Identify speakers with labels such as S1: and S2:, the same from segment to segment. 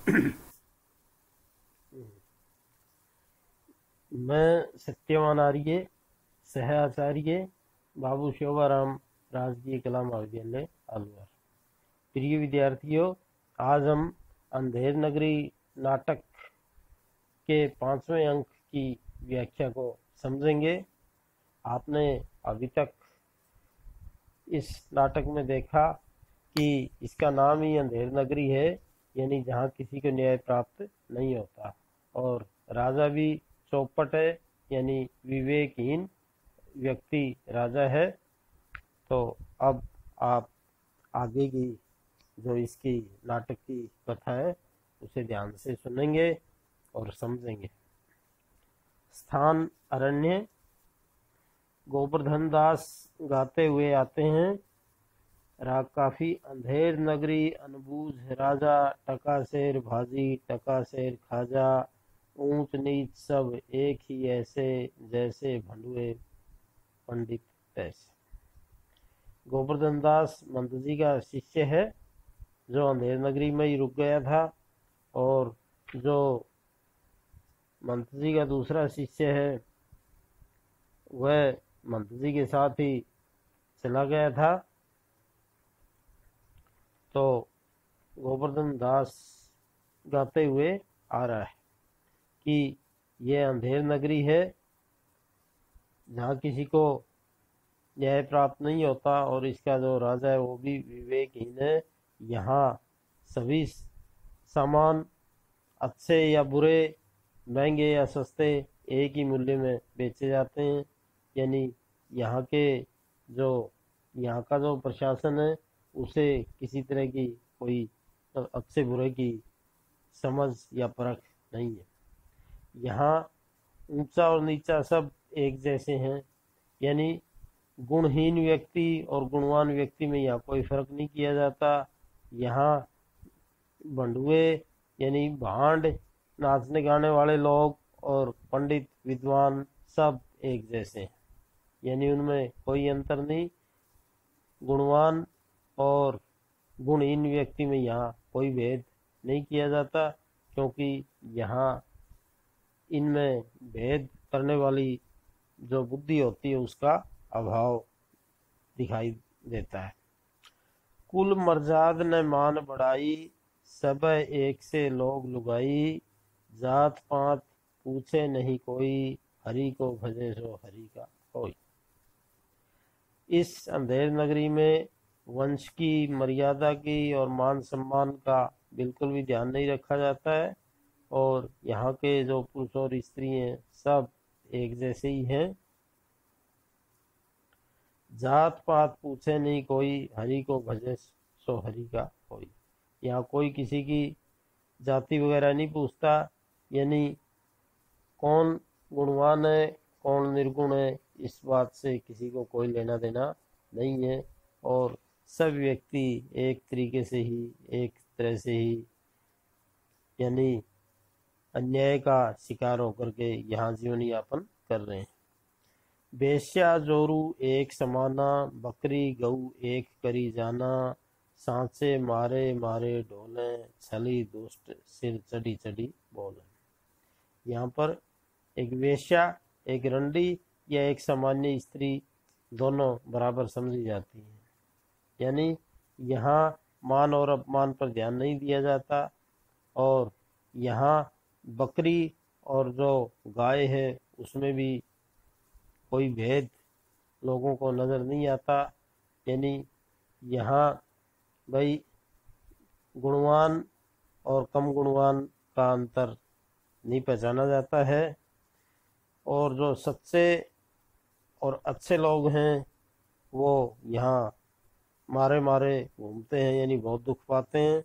S1: मैं सत्यवान आर्य, सह आचार्य, बाबू शोभाराम, राजकीय कला महाविद्यालय अलवर। प्रिय विद्यार्थियों, आज हम अंधेर नगरी नाटक के 5वें अंक की व्याख्या को समझेंगे। आपने अभी तक इस नाटक में देखा कि इसका नाम ही अंधेर नगरी है, यानी जहाँ किसी को न्याय प्राप्त नहीं होता, और राजा भी चौपट है, यानी विवेकहीन व्यक्ति राजा है। तो अब आप आगे की जो इसकी नाटक की कथा है उसे ध्यान से सुनेंगे और समझेंगे। स्थान अरण्य। गोवर्धन दास गाते हुए आते हैं। राग काफी। अंधेर नगरी अनबूझ राजा, टकासेर भाजी टकासेर खाजा, ऊंच नीच सब एक ही ऐसे, जैसे भंडुए पंडित तैसे। गोवर्धन दास मंत जी का शिष्य है, जो अंधेर नगरी में ही रुक गया था, और जो मंत जी का दूसरा शिष्य है वह मंत जी के साथ ही चला गया था। तो गोवर्धन दास गाते हुए आ रहा है कि यह अंधेर नगरी है, जहाँ किसी को न्याय प्राप्त नहीं होता, और इसका जो राजा है वो भी विवेकहीन है। यहाँ सभी सामान अच्छे या बुरे, महंगे या सस्ते, एक ही मूल्य में बेचे जाते हैं। यानी यहाँ के जो यहाँ का जो प्रशासन है उसे किसी तरह की कोई अच्छे बुरे की समझ या परख नहीं है। यहाँ ऊंचा और नीचा सब एक जैसे हैं, यानी गुणहीन व्यक्ति और गुणवान व्यक्ति में यहाँ कोई फर्क नहीं किया जाता। यहाँ भंडुए यानी भांड नाचने गाने वाले लोग और पंडित विद्वान सब एक जैसे हैं, यानी उनमें कोई अंतर नहीं। गुणवान और गुणहीन व्यक्ति में यहाँ कोई भेद नहीं किया जाता, क्योंकि यहाँ इनमें भेद करने वाली जो बुद्धि होती है उसका अभाव दिखाई देता है। कुल मर्जाद न मान बढ़ाई, सब एक से लोग लुगाई, जात पात पूछे नहीं कोई, हरि को भजे सो हरि का कोई। इस अंधेर नगरी में वंश की, मर्यादा की और मान सम्मान का बिल्कुल भी ध्यान नहीं रखा जाता है, और यहाँ के जो पुरुष और स्त्री हैं सब एक जैसे ही हैं। जात पात पूछे नहीं कोई, हरि को भजे सो हरि का कोई। यहाँ कोई किसी की जाति वगैरह नहीं पूछता, यानी कौन गुणवान है कौन निर्गुण है इस बात से किसी को कोई लेना देना नहीं है, और सब व्यक्ति एक तरीके से ही, एक तरह से ही, यानी अन्याय का शिकार होकर के यहाँ जीवन यापन कर रहे हैं। बेश्या जोरू एक समाना, बकरी गऊ एक करी जाना, सांचे मारे मारे ढोले, छली दुष्ट सिर चढ़ी चढ़ी बोले। यहाँ पर एक वेश्या, एक रंडी या एक सामान्य स्त्री दोनों बराबर समझी जाती हैं। यानी यहाँ मान और अपमान पर ध्यान नहीं दिया जाता, और यहाँ बकरी और जो गाय है उसमें भी कोई भेद लोगों को नज़र नहीं आता। यानी यहाँ भाई गुणवान और कम गुणवान का अंतर नहीं पहचाना जाता है, और जो सच्चे और अच्छे लोग हैं वो यहाँ मारे मारे घूमते हैं, यानी बहुत दुख पाते हैं,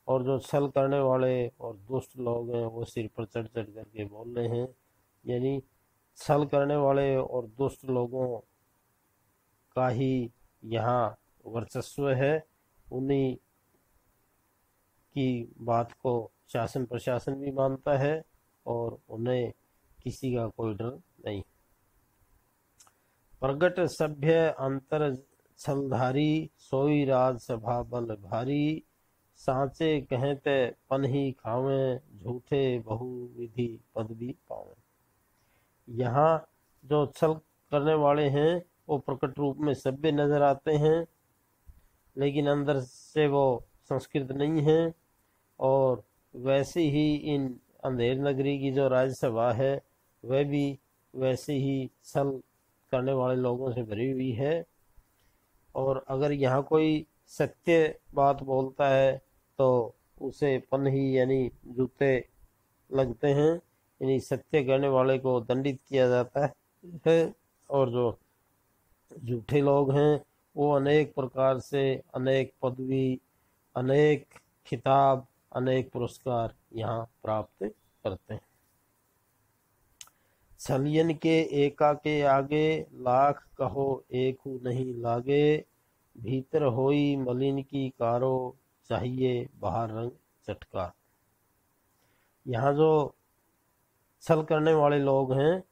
S1: और जो छल करने वाले और दुष्ट लोग हैं वो सिर पर चढ़ चढ़ करके बोल रहे हैं। यानी छल करने वाले और दुष्ट लोगों का ही यहाँ वर्चस्व है। उन्हीं की बात को शासन प्रशासन भी मानता है, और उन्हें किसी का कोई डर नहीं। प्रगट सभ्य अंतर छलधारी, सोई राज सभा बल भारी, सांचे कहें ते पन ही खावें, झूठे बहुविधि पद भी पावें। यहाँ जो छल करने वाले हैं वो प्रकट रूप में सभ्य नजर आते हैं, लेकिन अंदर से वो संस्कृत नहीं है। और वैसे ही इन अंधेर नगरी की जो राज्यसभा है वह भी वैसे ही छल करने वाले लोगों से भरी हुई है। और अगर यहाँ कोई सत्य बात बोलता है तो उसे पन ही यानी जूते लगते हैं, यानी सत्य करने वाले को दंडित किया जाता है। और जो झूठे लोग हैं वो अनेक प्रकार से अनेक पदवी, अनेक खिताब, अनेक पुरस्कार यहाँ प्राप्त करते हैं। छलियन के एका के आगे, लाख कहो एकू नहीं लागे। भीतर होई मलिन की कारो, चाहिए बाहर रंग चटका। यहाँ जो छल करने वाले लोग हैं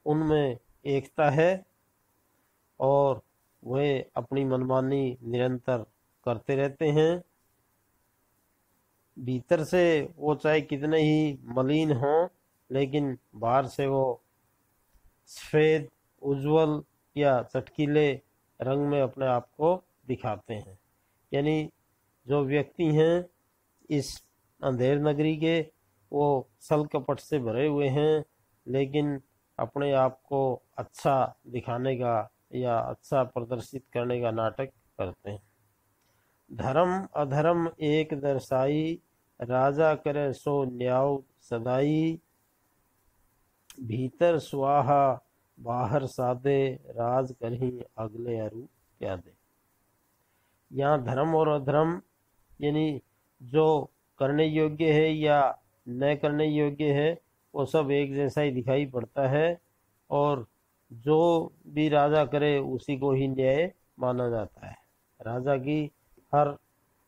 S1: उनमें एकता है और वे अपनी मनमानी निरंतर करते रहते हैं। भीतर से वो चाहे कितने ही मलिन हों, लेकिन बाहर से वो सफेद, उज्जवल या चटकीले रंग में अपने आप को दिखाते हैं। यानी जो व्यक्ति हैं इस अंधेर नगरी के, वो छल कपट से भरे हुए हैं, लेकिन अपने आप को अच्छा दिखाने का या अच्छा प्रदर्शित करने का नाटक करते हैं। धर्म अधर्म एक दर्शाई, राजा करे सो न्याय सदाई। भीतर स्वाहा बाहर सादे, राज करही अगले अरु प्यादे। यहाँ धर्म और अधर्म यानी जो करने योग्य है या न करने योग्य है वो सब एक जैसा ही दिखाई पड़ता है। और जो भी राजा करे उसी को ही न्याय माना जाता है। राजा की हर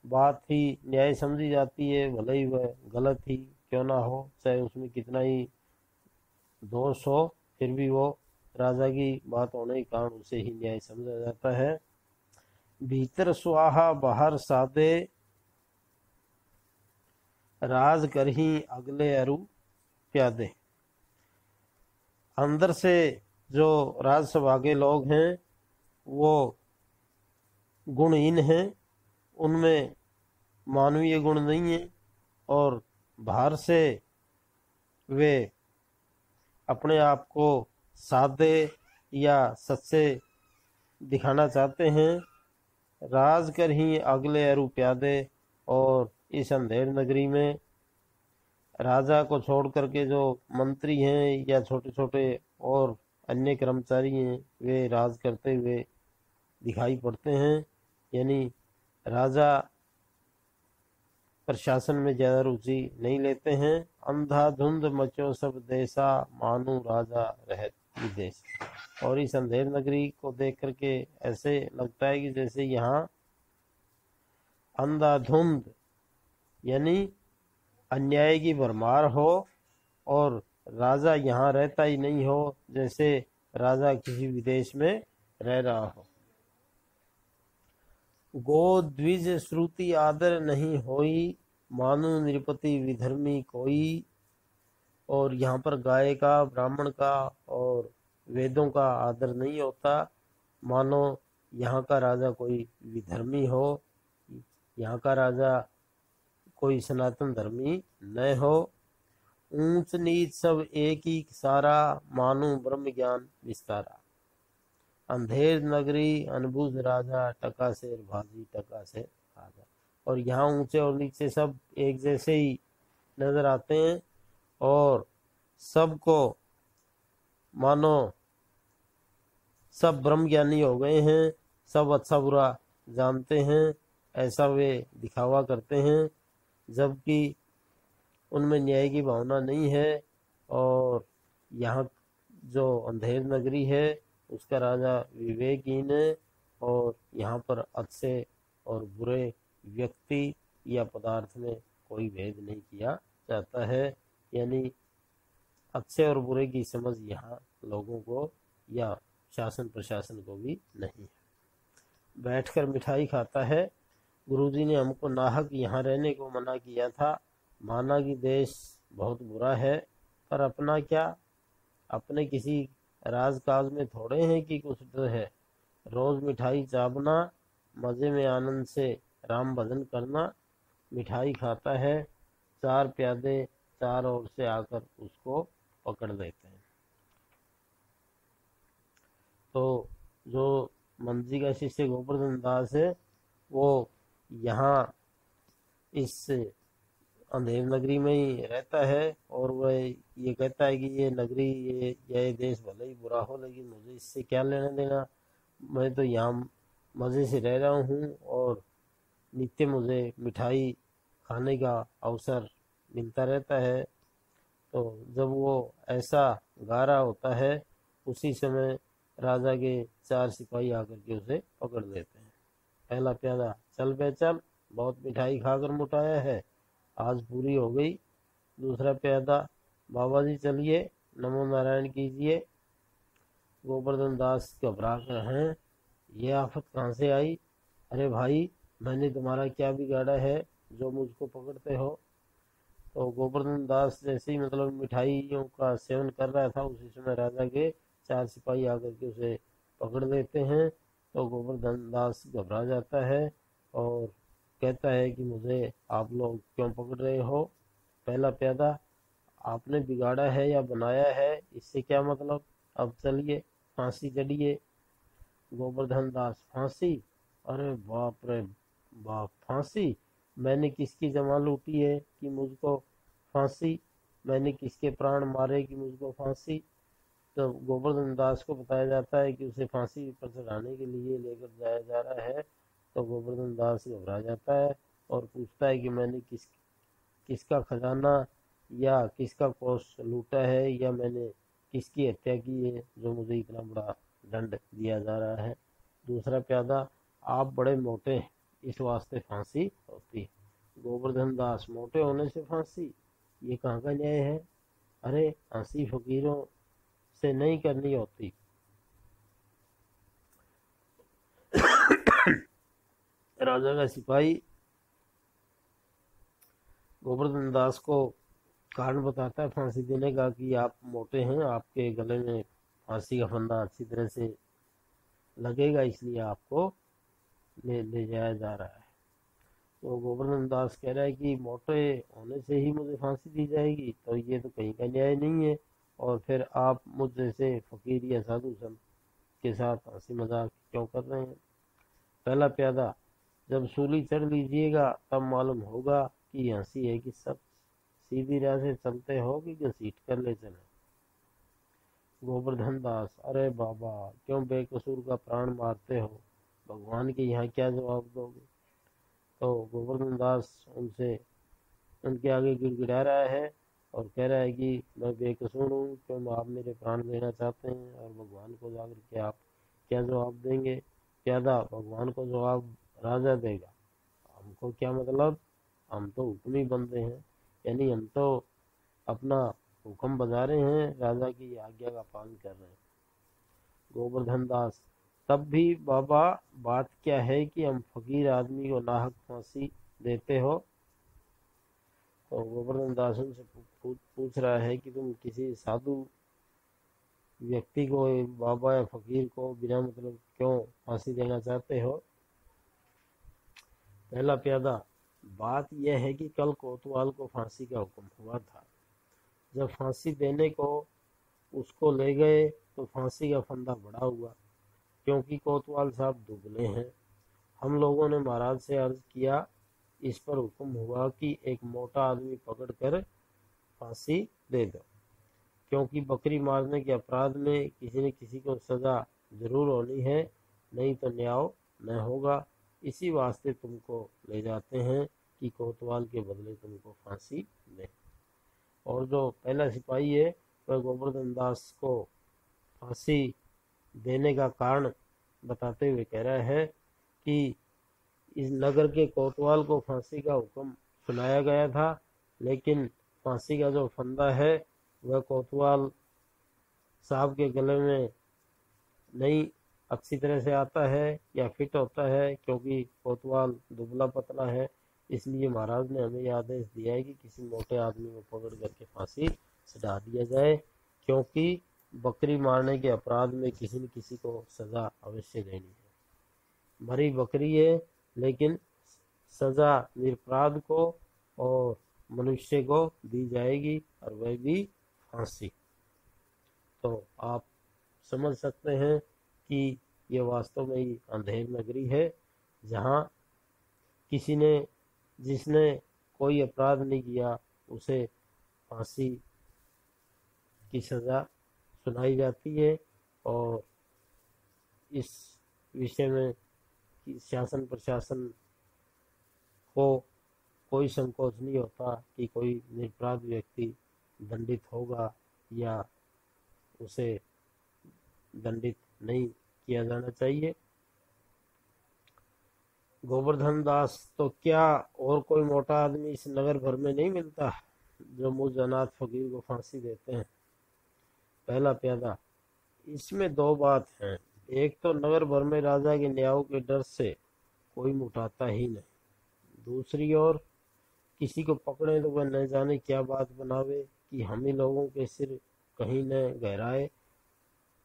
S1: बात ही न्याय समझी जाती है, भले ही वह गलत ही क्यों ना हो, चाहे उसमें कितना ही दोष हो, फिर भी वो राजा की बात होने के कारण उसे ही न्याय समझा जाता है। भीतर स्वाहा बाहर सादे, राज करही अगले अरु प्यादे। अंदर से जो राजसभा के लोग हैं वो गुणहीन हैं, उनमें मानवीय गुण नहीं है। और बाहर से वे अपने आप को सादे या सच्चे दिखाना चाहते हैं। राज कर ही अगले अरु प्यादे। और इस अंधेर नगरी में राजा को छोड़ करके जो मंत्री हैं या छोटे छोटे और अन्य कर्मचारी हैं वे राज करते हुए दिखाई पड़ते हैं। यानी राजा प्रशासन में ज्यादा रुचि नहीं लेते हैं। अंधाधुंध मचो सब देशा, मानू राजा रहत विदेश। और इस अंधेर नगरी को देख करके ऐसे लगता है कि जैसे यहाँ अंधाधुंध यानी अन्याय की भरमार हो और राजा यहाँ रहता ही नहीं हो, जैसे राजा किसी विदेश में रह रहा हो। गो द्विज श्रुति आदर नहीं होई, मानु नृपति विधर्मी कोई। और यहाँ पर गाय का, ब्राह्मण का और वेदों का आदर नहीं होता, मानो यहाँ का राजा कोई विधर्मी हो, यहाँ का राजा कोई सनातन धर्मी न हो। ऊंच नीच सब एक ही सारा, मानो ब्रह्म ज्ञान विस्तारा। अंधेर नगरी अनबुझ राजा, टका शेर भाजी टका शेर राजा। और यहाँ ऊंचे और नीचे सब एक जैसे ही नजर आते हैं और सबको मानो सब ब्रह्म ज्ञानी हो गए हैं, सब अच्छा बुरा जानते हैं, ऐसा वे दिखावा करते हैं, जबकि उनमें न्याय की भावना नहीं है। और यहाँ जो अंधेर नगरी है उसका राजा विवेकहीन है और यहाँ पर अच्छे और बुरे व्यक्ति या पदार्थ में कोई भेद नहीं किया जाता है। यानी अच्छे और बुरे की समझ यहाँ लोगों को या शासन प्रशासन को भी नहीं है। बैठकर मिठाई खाता है गुरुजी ने हमको नाहक यहाँ रहने को मना किया था। माना कि देश बहुत बुरा है, पर अपना क्या, अपने किसी राजकाज में थोड़े हैं कि कुछ डर है। रोज मिठाई चावना, मजे में आनंद से राम भजन करना। मिठाई खाता है, चार प्यादे चार ओर से आकर उसको पकड़ लेते हैं। तो जो मंजी का शिष्य गोवर्धन दास है, वो यहाँ इस अंधेर नगरी में ही रहता है, और वह ये कहता है कि ये नगरी, ये देश भले ही बुरा हो, लेकिन मुझे इससे क्या लेना देना। मैं तो यहाँ मज़े से रह रहा हूँ, और नित्य मुझे मिठाई खाने का अवसर मिलता रहता है। तो जब वो ऐसा गा रहा होता है, उसी समय राजा के चार सिपाही आकर के उसे पकड़ लेते हैं। पहला प्यादा, चल बे चल, बहुत मिठाई खाकर मुटाया है, आज पूरी हो गई। दूसरा प्यादा, बाबा जी चलिए, नमो नारायण कीजिए। गोवर्धन दास घबरा कर, हैं, ये आफत कहाँ से आई? अरे भाई, मैंने तुम्हारा क्या बिगाड़ा है जो मुझको पकड़ते हो? तो गोवर्धन दास जैसे ही मतलब मिठाइयों का सेवन कर रहा था, उसी समय राजा के चार सिपाही आकर के उसे पकड़ लेते हैं। तो गोवर्धन दास घबरा जाता है और कहता है कि मुझे आप लोग क्यों पकड़ रहे हो? पहला प्यादा, आपने बिगाड़ा है या बनाया है, इससे क्या मतलब? अब चलिए, फांसी चढ़िए। गोवर्धन दास, फांसी? अरे बाप रे बाप, फांसी? मैंने किसकी जमा लूटी है कि मुझको फांसी? मैंने किसके प्राण मारे कि मुझको फांसी? तो गोवर्धन दास को बताया जाता है कि उसे फांसी पर चढ़ाने के लिए लेकर जाया जा रहा है। तो गोवर्धन दास घबरा जाता है और पूछता है कि मैंने किसका खजाना या किसका कोष लूटा है, या मैंने किसकी हत्या की है जो मुझे इतना बड़ा दंड दिया जा रहा है। दूसरा प्यादा, आप बड़े मोटे हैं, इस वास्ते फांसी होती है। गोवर्धन दास, मोटे होने से फांसी? ये कहाँ का न्याय है? अरे हंसी फकीरों से नहीं करनी होती। राजा का सिपाही गोवर्धन दास को कारण बताता है फांसी देने का कि आप मोटे हैं, आपके गले में फांसी का फंदा अच्छी तरह से लगेगा, इसलिए आपको ले जाया जा रहा है। तो गोवर्धन दास कह रहा है कि मोटे होने से ही मुझे फांसी दी जाएगी, तो ये तो कहीं का न्याय नहीं है। और फिर आप मुझ जैसे फकीर या साधु संत के साथ हंसी मजाक क्यों कर रहे हैं? पहला प्यादा, जब सूली चढ़ लीजिएगा तब मालूम होगा कि हंसी है कि सब। सीधी राह से चलते हो कि घसीट कर ले चले? गोवर्धन दास, अरे बाबा, क्यों बेकसूर का प्राण मारते हो? भगवान के यहाँ क्या जवाब दोगे? तो गोवर्धन दास उनसे उनके आगे गिड़गिड़ा रहा है और कह रहा है कि मैं बेकसूर हूँ, क्यों आप मेरे प्राण लेना चाहते हैं, और भगवान को जाकर के आप क्या जवाब देंगे? प्यादा, भगवान को जवाब राजा देगा, हमको क्या मतलब? हम तो हुक्मी बंदे हैं, यानी हम तो अपना हुक्म बजा रहे हैं, राजा की आज्ञा का पालन कर रहे हैं। गोवर्धन दास, तब भी बाबा, बात क्या है कि हम फकीर आदमी को नाहक फांसी देते हो? तो गोवर्धन दास उनसे पूछ रहा है कि तुम किसी साधु व्यक्ति को, बाबा या फकीर को बिना मतलब क्यों फांसी देना चाहते हो? पहला प्यादा, बात यह है कि कल कोतवाल को फांसी का हुक्म हुआ था। जब फांसी देने को उसको ले गए तो फांसी का फंदा बड़ा हुआ, क्योंकि कोतवाल साहब दुबले हैं। हम लोगों ने महाराज से अर्ज किया, इस पर हुक्म हुआ कि एक मोटा आदमी पकड़कर फांसी दे दो, क्योंकि बकरी मारने के अपराध में किसी न किसी को सजा जरूर होनी है, नहीं तो न्याय न होगा। इसी वास्ते तुमको ले जाते हैं कि कोतवाल के बदले तुमको फांसी दे। और जो पहला सिपाही है, वह गोवर्धन दास को फांसी देने का कारण बताते हुए कह रहा है कि इस नगर के कोतवाल को फांसी का हुक्म सुनाया गया था, लेकिन फांसी का जो फंदा है वह कोतवाल साहब के गले में नहीं अच्छी तरह से आता है या फिट होता है, क्योंकि कोतवाल दुबला पतला है। इसलिए महाराज ने हमें यह आदेश दिया है कि किसी मोटे आदमी को पकड़ करके फांसी चढ़ा दिया जाए, क्योंकि बकरी मारने के अपराध में किसी न किसी को सजा अवश्य देनी है। मरी बकरी है, लेकिन सजा निरपराध को और मनुष्य को दी जाएगी, और वह भी फांसी। तो आप समझ सकते हैं कि ये वास्तव में ही अंधेर नगरी है, जहाँ जिसने कोई अपराध नहीं किया उसे फांसी की सजा सुनाई जाती है। और इस विषय में कि शासन प्रशासन को कोई संकोच नहीं होता कि कोई निरपराध व्यक्ति दंडित होगा या उसे दंडित नहीं किया जाना चाहिए। गोवर्धन दास तो क्या और कोई मोटा आदमी इस नगर भर में नहीं मिलता जो मुझ अनाथ फकीर को फांसी देते हैं। पहला प्यादा, इसमें दो बात हैं। एक तो नगर भर में राजा के न्याय के डर से कोई मुठाता ही नहीं। दूसरी ओर किसी को पकड़े तो वह न जाने क्या बात बनावे कि हम ही लोगों के सिर कहीं न गहराए,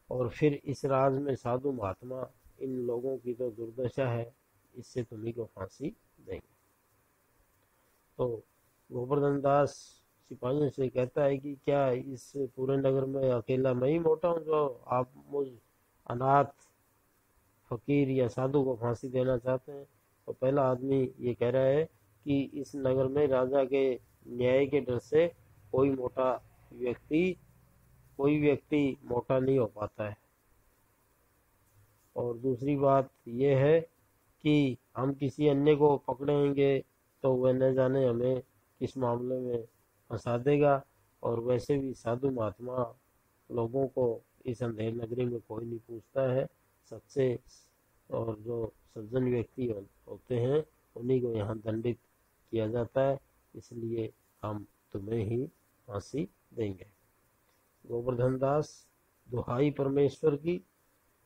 S1: और फिर इस राज में साधु महात्मा, इन लोगों की तो दुर्दशा है, इससे तुम्ही को फांसी देंगे। तो गोवर्धन दास सिपाहियों से कहता है कि क्या इस पूरे नगर में अकेला मैं ही मोटा हूँ जो आप मुझ अनाथ फकीर या साधु को फांसी देना चाहते हैं? तो पहला आदमी ये कह रहा है कि इस नगर में राजा के न्याय के डर से कोई व्यक्ति मोटा नहीं हो पाता है। और दूसरी बात यह है कि हम किसी अन्य को पकड़ेंगे तो वह न जाने हमें किस मामले में फंसा देगा, और वैसे भी साधु महात्मा लोगों को इस अंधेर नगरी में कोई नहीं पूछता है। सच्चे और जो सज्जन व्यक्ति होते हैं उन्हीं को यहाँ दंडित किया जाता है, इसलिए हम तुम्हें ही फांसी देंगे। गोवर्धन दास, दुहाई परमेश्वर की,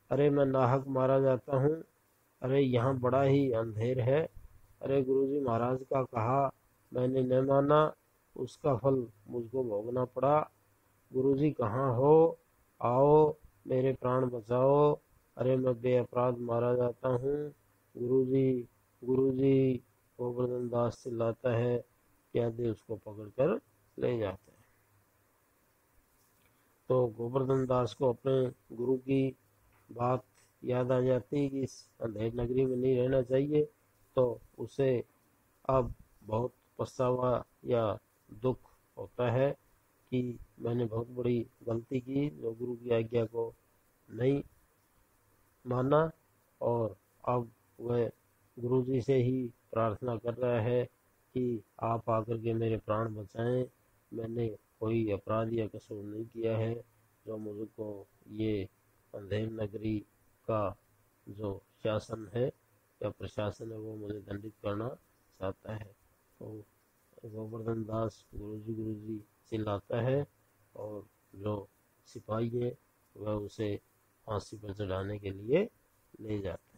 S1: अरे मैं नाहक मारा जाता हूँ, अरे यहाँ बड़ा ही अंधेर है, अरे गुरुजी महाराज का कहा मैंने न माना, उसका फल मुझको भोगना पड़ा। गुरुजी कहाँ हो, आओ मेरे प्राण बचाओ, अरे मैं बेअपराध मारा जाता हूँ। गुरुजी गुरुजी, गोवर्धन दास चिल्लाता है। प्यादे उसको पकड़कर ले जाते हैं। तो गोवर्धन दास को अपने गुरु की बात याद आ जाती है कि इस अंधेर नगरी में नहीं रहना चाहिए। तो उसे अब बहुत पछतावा या दुख होता है कि मैंने बहुत बड़ी गलती की जो गुरु की आज्ञा को नहीं माना, और अब वह गुरु जी से ही प्रार्थना कर रहा है कि आप आकर के मेरे प्राण बचाएं। मैंने कोई अपराध या कसूर नहीं किया है जो मुझको ये अंधेर नगरी का जो शासन है या प्रशासन है वो मुझे दंडित करना चाहता है। तो गोवर्धन दास गुरुजी चिल्लाता है, और जो सिपाही है वह उसे फांसी पर चढ़ाने के लिए ले जाता है।